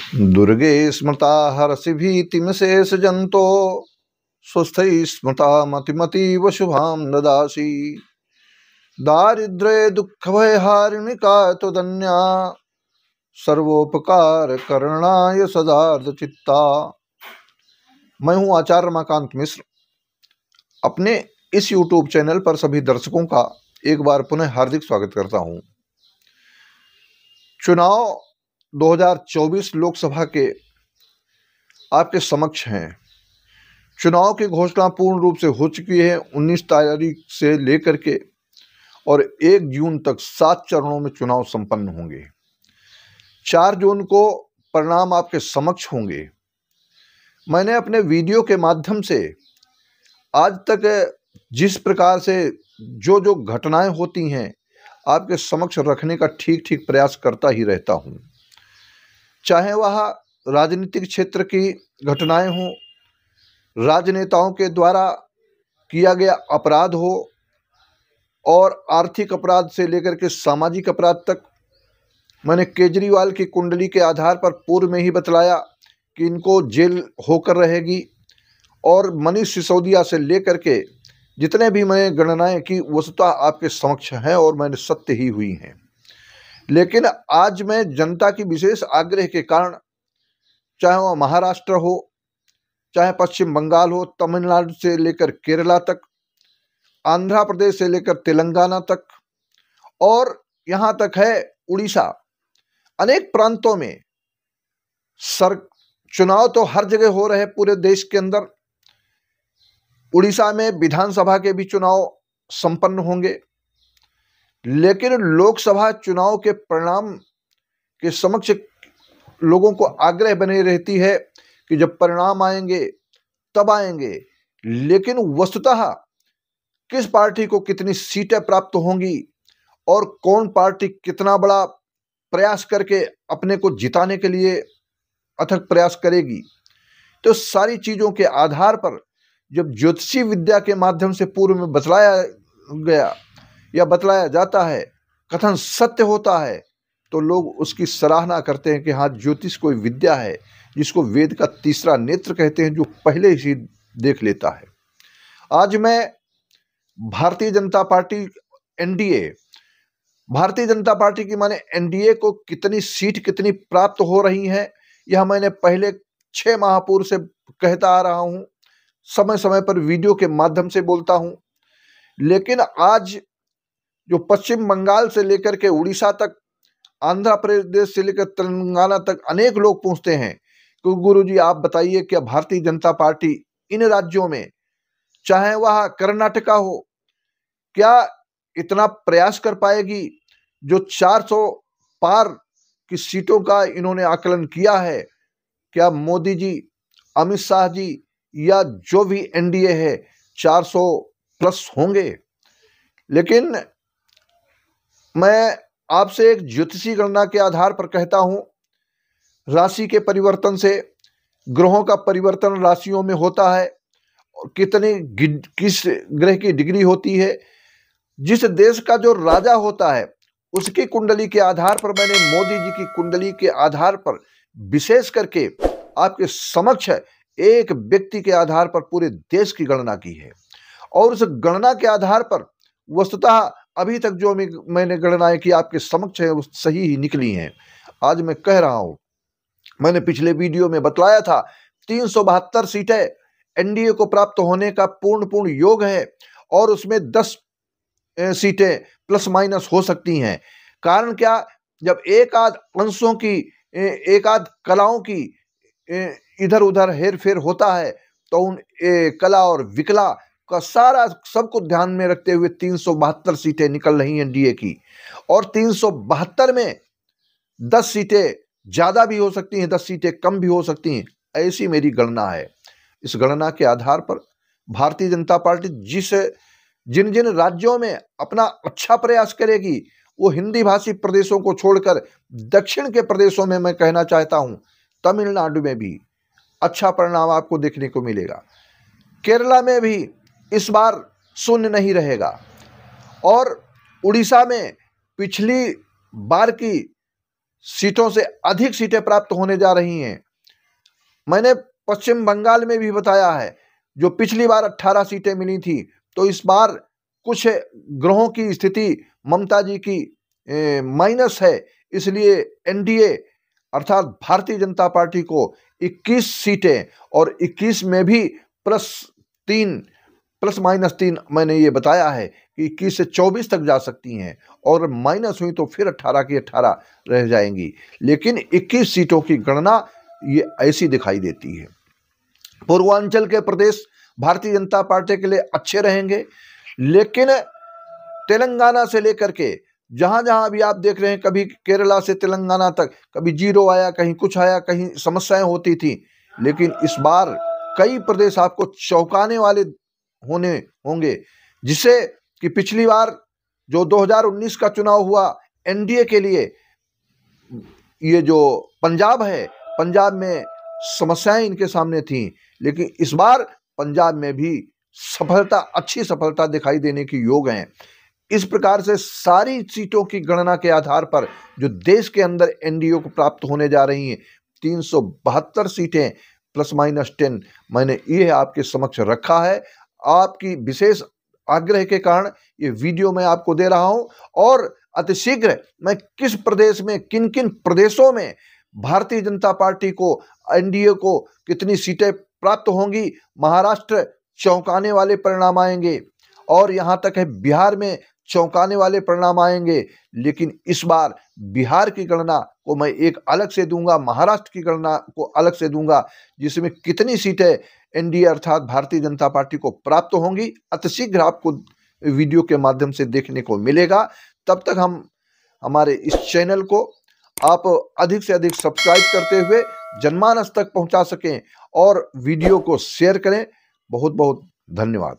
दुर्गे स्मृता हरसिभीतिमशेष जंतो स्वस्थै स्मृता मतिमतीव शुभां ददासि। दारिद्र्ये दुःखभयहारिणिका त्वदन्या सर्वोपकार करणाय सदार्थ चित्ता। मैं हूं आचार्य रमाकांत मिश्र। अपने इस YouTube चैनल पर सभी दर्शकों का एक बार पुनः हार्दिक स्वागत करता हूं। चुनाव 2024 लोकसभा के आपके समक्ष हैं। चुनाव की घोषणा पूर्ण रूप से हो चुकी है। 19 तारीख से लेकर के और 1 जून तक 7 चरणों में चुनाव संपन्न होंगे। 4 जून को परिणाम आपके समक्ष होंगे। मैंने अपने वीडियो के माध्यम से आज तक जिस प्रकार से जो घटनाएं होती हैं आपके समक्ष रखने का ठीक प्रयास करता ही रहता हूं। चाहे वह राजनीतिक क्षेत्र की घटनाएं हों, राजनेताओं के द्वारा किया गया अपराध हो और आर्थिक अपराध से लेकर के सामाजिक अपराध तक। मैंने केजरीवाल की कुंडली के आधार पर पूर्व में ही बतलाया कि इनको जेल होकर रहेगी और मनीष सिसोदिया से लेकर के जितने भी मैंने गणनाएं की वस्तुतः आपके समक्ष हैं और मैंने सत्य ही हुई हैं। लेकिन आज मैं जनता की विशेष आग्रह के कारण, चाहे वह महाराष्ट्र हो, चाहे पश्चिम बंगाल हो, तमिलनाडु से लेकर केरला तक, आंध्र प्रदेश से लेकर तेलंगाना तक और यहाँ तक है उड़ीसा, अनेक प्रांतों में चुनाव तो हर जगह हो रहे पूरे देश के अंदर। उड़ीसा में विधानसभा के भी चुनाव संपन्न होंगे, लेकिन लोकसभा चुनाव के परिणाम के समक्ष लोगों को आग्रह बनी रहती है कि जब परिणाम आएंगे तब आएंगे, लेकिन वस्तुतः किस पार्टी को कितनी सीटें प्राप्त होंगी और कौन पार्टी कितना बड़ा प्रयास करके अपने को जिताने के लिए अथक प्रयास करेगी, तो सारी चीजों के आधार पर जब ज्योतिषी विद्या के माध्यम से पूर्व में बतलाया गया या बतलाया जाता है, कथन सत्य होता है, तो लोग उसकी सराहना करते हैं कि हाँ, ज्योतिष कोई विद्या है जिसको वेद का तीसरा नेत्र कहते हैं, जो पहले ही देख लेता है। आज मैं Bharatiya Janata party NDA, Bharatiya Janata party की माने एनडीए को कितनी सीट कितनी प्राप्त हो रही है, यह मैंने पहले 6 माह पूर्व से कहता आ रहा हूं, समय समय पर वीडियो के माध्यम से बोलता हूं। लेकिन आज जो पश्चिम बंगाल से लेकर के उड़ीसा तक, आंध्र प्रदेश से लेकर तेलंगाना तक अनेक लोग पूछते हैं कि गुरुजी आप बताइए, क्या भारतीय जनता पार्टी इन राज्यों में, चाहे वह कर्नाटका हो, क्या इतना प्रयास कर पाएगी? जो 400 पार की सीटों का इन्होंने आकलन किया है, क्या मोदी जी, अमित शाह जी या जो भी एनडीए है 400 प्लस होंगे? लेकिन मैं आपसे एक ज्योतिषी गणना के आधार पर कहता हूं, राशि के परिवर्तन से ग्रहों का परिवर्तन राशियों में होता है और किस ग्रह की डिग्री होती है, जिस देश का जो राजा होता है उसकी कुंडली के आधार पर मैंने मोदी जी की कुंडली के आधार पर विशेष करके आपके समक्ष एक व्यक्ति के आधार पर पूरे देश की गणना की है और उस गणना के आधार पर वस्तुतः अभी तक जो मैंने गणनाएं की आपके समक्ष है वो सही ही निकली हैं। आज मैं कह रहा हूं, मैंने पिछले वीडियो में बतलाया था 372 सीटें एनडीए को प्राप्त होने का पूर्ण योग है और उसमें 10 सीटें प्लस माइनस हो सकती हैं। कारण क्या? जब एक आध अंशों की, एक आध कलाओं की इधर उधर हेर फेर होता है तो उन कला और विकला का सारा सबको ध्यान में रखते हुए 372 सीटें निकल रही हैं एनडीए की, और 372 में 10 सीटें ज्यादा भी हो सकती हैं, 10 सीटें कम भी हो सकती हैं, ऐसी मेरी गणना है। इस गणना के आधार पर भारतीय जनता पार्टी जिन जिन राज्यों में अपना अच्छा प्रयास करेगी, वो हिंदी भाषी प्रदेशों को छोड़कर दक्षिण के प्रदेशों में मैं कहना चाहता हूं, तमिलनाडु में भी अच्छा परिणाम आपको देखने को मिलेगा। केरला में भी इस बार शून्य नहीं रहेगा और उड़ीसा में पिछली बार की सीटों से अधिक सीटें प्राप्त होने जा रही हैं। मैंने पश्चिम बंगाल में भी बताया है, जो पिछली बार 18 सीटें मिली थी, तो इस बार कुछ ग्रहों की स्थिति ममता जी की माइनस है, इसलिए एनडीए अर्थात भारतीय जनता पार्टी को 21 सीटें और 21 में भी +3 मैंने ये बताया है कि 21 से 24 तक जा सकती हैं, और माइनस हुई तो फिर 18 की 18 रह जाएंगी। लेकिन 21 सीटों की गणना ये ऐसी दिखाई देती है। पूर्वांचल के प्रदेश भारतीय जनता पार्टी के लिए अच्छे रहेंगे, लेकिन तेलंगाना से लेकर के जहां जहां अभी आप देख रहे हैं, कभी केरला से तेलंगाना तक कभी जीरो आया, कहीं कुछ आया, कहीं समस्याएं होती थी, लेकिन इस बार कई प्रदेश आपको चौंकाने वाले होंगे, जिसे कि पिछली बार जो 2019 का चुनाव हुआ एनडीए के लिए, ये जो पंजाब है, पंजाब में समस्याएं इनके सामने थी, लेकिन इस बार पंजाब में भी अच्छी सफलता दिखाई देने की योग हैं। इस प्रकार से सारी सीटों की गणना के आधार पर जो देश के अंदर एनडीए को प्राप्त होने जा रही हैं 372 सीटें +-10, मैंने ये आपके समक्ष रखा है। आपकी विशेष आग्रह के कारण ये वीडियो मैं आपको दे रहा हूं, और अतिशीघ्र मैं किस प्रदेश में, किन किन प्रदेशों में भारतीय जनता पार्टी को, एनडीए को कितनी सीटें प्राप्त होंगी, महाराष्ट्र चौंकाने वाले परिणाम आएंगे, और यहां तक है बिहार में चौंकाने वाले परिणाम आएंगे। लेकिन इस बार बिहार की गणना को मैं एक अलग से दूंगा, महाराष्ट्र की गणना को अलग से दूंगा, जिसमें कितनी सीटें एनडीए अर्थात भारतीय जनता पार्टी को प्राप्त होंगी, अतिशीघ्र आपको वीडियो के माध्यम से देखने को मिलेगा। तब तक हम हमारे इस चैनल को आप अधिक से अधिक सब्सक्राइब करते हुए जनमानस तक पहुंचा सकें, और वीडियो को शेयर करें। बहुत बहुत धन्यवाद।